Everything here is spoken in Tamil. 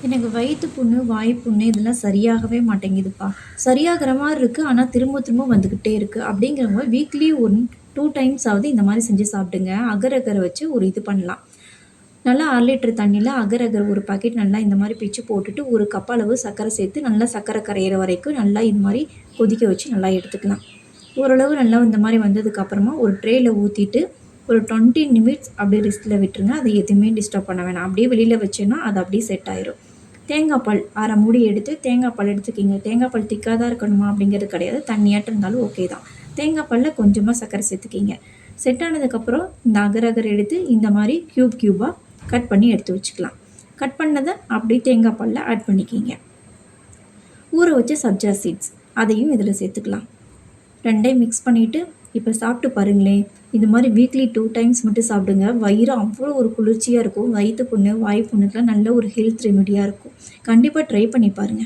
எனக்கு வயித்து புண்ணு, வாய் புண்ணு இதெல்லாம் சரியாகவே மாட்டேங்குதுப்பா. சரியாகிற மாரி இருக்கு. ஆனா திரும்ப திரும்ப வந்துகிட்டே இருக்கு. அப்படிங்கிறவங்க வீக்லி 2 டைம்ஸ் ஆவது இந்த மாரி செஞ்சு சாப்பிடுங்க. அகர் அகர வச்சு ஒரு இது பண்ணலாம். நல்லா 1/2 லிட்டர் தண்ணீல அகர் அகர் ஒரு பாக்கெட் நல்லா இந்த மாரி பிச்சு போட்டுட்டு, 1 கப் அளவு சர்க்கரை சேர்த்து நல்லா சர்க்கரை கரையிற வரைக்கும் நல்லா இது மாரி கொதிக்க வச்சு நல்லா எடுத்துக்கலாம். ஓரளவு நல்லா இந்த மாரி வந்ததுக்கப்புறமா ஒரு ட்ரேல ஊத்திட்டு, ஒரு 20 நிமிட்ஸ் அப்படியே ரெஸ்ட்ல விட்டுருங்க. அத எதுவுமே டிஸ்டர்ப் பண்ண வேணாம். அப்படியே வெளியில வச்சேன்னா, அது அப்படியே செட் ஆயிரும். தேங்காய் பால் 1/2 மூடி எடுத்து தேங்காய் பால் எடுத்துக்கிங்க. தேங்காய் பால் திக்கா தான் இருக்கணுமா அப்படிங்கிறது கிடையாது. தண்ணியாட்டம் இருந்தாலும் ஓகே தான். தேங்காய் பால்ல கொஞ்சமா சர்க்கரை சேர்த்துக்கிங்க. செட் ஆனதுக்கப்புறம் இந்த அகர் அகர் எடுத்து இந்த மாரி கியூபா கட் பண்ணி எடுத்து வச்சுக்கலாம். கட் பண்ணத அப்படியே தேங்காய் பால்ல ஆட் பண்ணிக்கிங்க. ஊற வச்ச சப்ஜா சீட்ஸ் அதையும் இதில சேர்த்துக்கலாம். 2யும் மிக்ஸ் பண்ணிட்டு, இப்ப சாப்பிட்டு பாருங்களேன். இது மாரி வீக்லி 2 டைம்ஸ் மட்டும் சாப்பிடுங்க. வயிறு அவ்வளோ ஒரு குளிர்ச்சியா இருக்கும். வயித்து புண்ணு, வாய் புண்ணுக்குலாம் நல்ல ஒரு ஹெல்த் ரெமிடியா இருக்கும். கண்டிப்பா ட்ரை பண்ணி பாருங்க.